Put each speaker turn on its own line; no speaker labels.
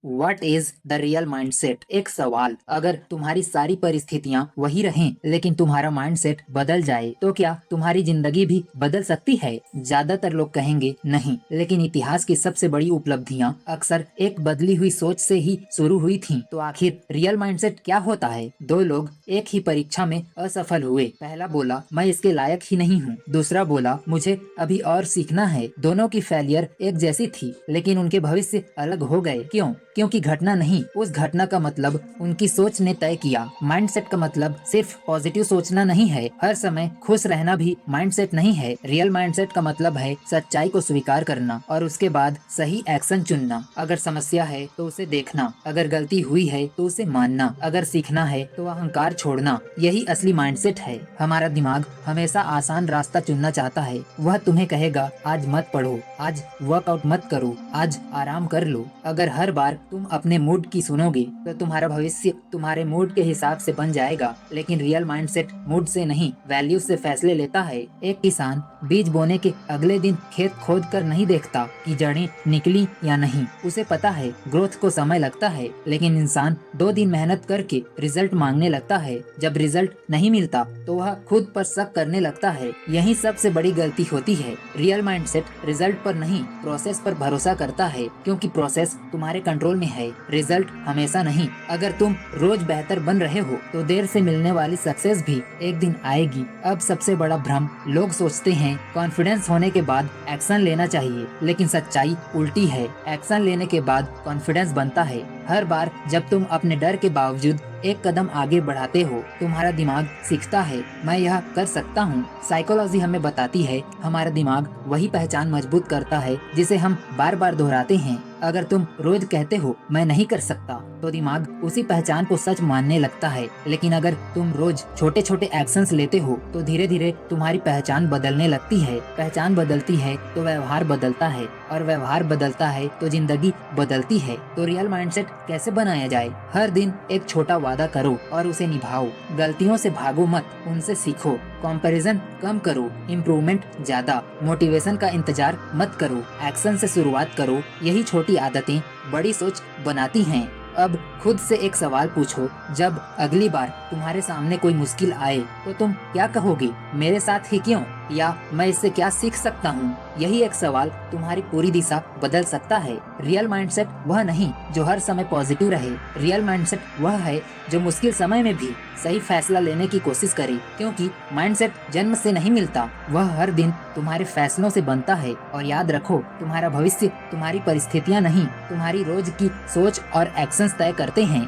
What is the real mindset? एक सवाल, अगर तुम्हारी सारी परिस्थितियाँ वही रहें लेकिन तुम्हारा माइंडसेट बदल जाए तो क्या तुम्हारी जिंदगी भी बदल सकती है? ज्यादातर लोग कहेंगे नहीं, लेकिन इतिहास की सबसे बड़ी उपलब्धियाँ अक्सर एक बदली हुई सोच से ही शुरू हुई थीं। तो आखिर रियल माइंडसेट क्या होता है? दो लोग एक ही परीक्षा में असफल हुए। पहला बोला मैं इसके लायक ही नहीं हूँ, दूसरा बोला मुझे अभी और सीखना है। दोनों की फेलियर एक जैसी थी, लेकिन उनके भविष्य अलग हो गए। क्यों? क्योंकि घटना नहीं, उस घटना का मतलब उनकी सोच ने तय किया। माइंडसेट का मतलब सिर्फ पॉजिटिव सोचना नहीं है, हर समय खुश रहना भी माइंडसेट नहीं है। रियल माइंडसेट का मतलब है सच्चाई को स्वीकार करना और उसके बाद सही एक्शन चुनना। अगर समस्या है तो उसे देखना, अगर गलती हुई है तो उसे मानना, अगर सीखना है तो अहंकार छोड़ना। यही असली माइंडसेट है। हमारा दिमाग हमेशा आसान रास्ता चुनना चाहता है। वह तुम्हें कहेगा आज मत पढ़ो, आज वर्कआउट मत करो, आज आराम कर लो। अगर हर बार तुम अपने मूड की सुनोगे तो तुम्हारा भविष्य तुम्हारे मूड के हिसाब से बन जाएगा। लेकिन रियल माइंडसेट मूड से नहीं, वैल्यू से फैसले लेता है। एक किसान बीज बोने के अगले दिन खेत खोद कर नहीं देखता कि जड़ें निकली या नहीं। उसे पता है ग्रोथ को समय लगता है, लेकिन इंसान 2 दिन मेहनत करके रिजल्ट मांगने लगता है। जब रिजल्ट नहीं मिलता तो वह खुद पर शक करने लगता है। यही सबसे बड़ी गलती होती है। रियल माइंडसेट रिजल्ट पर नहीं, प्रोसेस पर भरोसा करता है, क्योंकि प्रोसेस तुम्हारे कंट्रोल में है, रिजल्ट हमेशा नहीं। अगर तुम रोज बेहतर बन रहे हो तो देर से मिलने वाली सक्सेस भी एक दिन आएगी। अब सबसे बड़ा भ्रम, लोग सोचते हैं कॉन्फिडेंस होने के बाद एक्शन लेना चाहिए, लेकिन सच्चाई उल्टी है। एक्शन लेने के बाद कॉन्फिडेंस बनता है। हर बार जब तुम अपने डर के बावजूद एक कदम आगे बढ़ाते हो, तुम्हारा दिमाग सीखता है मैं यह कर सकता हूँ। साइकोलॉजी हमें बताती है हमारा दिमाग वही पहचान मजबूत करता है जिसे हम बार बार दोहराते हैं। अगर तुम रोज कहते हो मैं नहीं कर सकता, तो दिमाग उसी पहचान को सच मानने लगता है। लेकिन अगर तुम रोज छोटे छोटे एक्शंस लेते हो तो धीरे धीरे तुम्हारी पहचान बदलने लगती है। पहचान बदलती है तो व्यवहार बदलता है, और व्यवहार बदलता है तो जिंदगी बदलती है। तो रियल माइंडसेट कैसे बनाया जाए? हर दिन एक छोटा वादा करो और उसे निभाओ। गलतियों से भागो मत, उनसे सीखो। कंपैरिजन कम करो, इम्प्रूवमेंट ज्यादा। मोटिवेशन का इंतजार मत करो, एक्शन से शुरुआत करो। यही छोटी आदतें बड़ी सोच बनाती हैं। अब खुद से एक सवाल पूछो, जब अगली बार तुम्हारे सामने कोई मुश्किल आए तो तुम क्या कहोगे? मेरे साथ ही क्यों? या मैं इससे क्या सीख सकता हूँ? यही एक सवाल तुम्हारी पूरी दिशा बदल सकता है। रियल माइंडसेट वह नहीं जो हर समय पॉजिटिव रहे। रियल माइंडसेट वह है जो मुश्किल समय में भी सही फैसला लेने की कोशिश करे, क्योंकि माइंडसेट जन्म से नहीं मिलता, वह हर दिन तुम्हारे फैसलों से बनता है। और याद रखो, तुम्हारा भविष्य तुम्हारी परिस्थितियाँ नहीं, तुम्हारी रोज की सोच और एक्शंस तय करते हैं।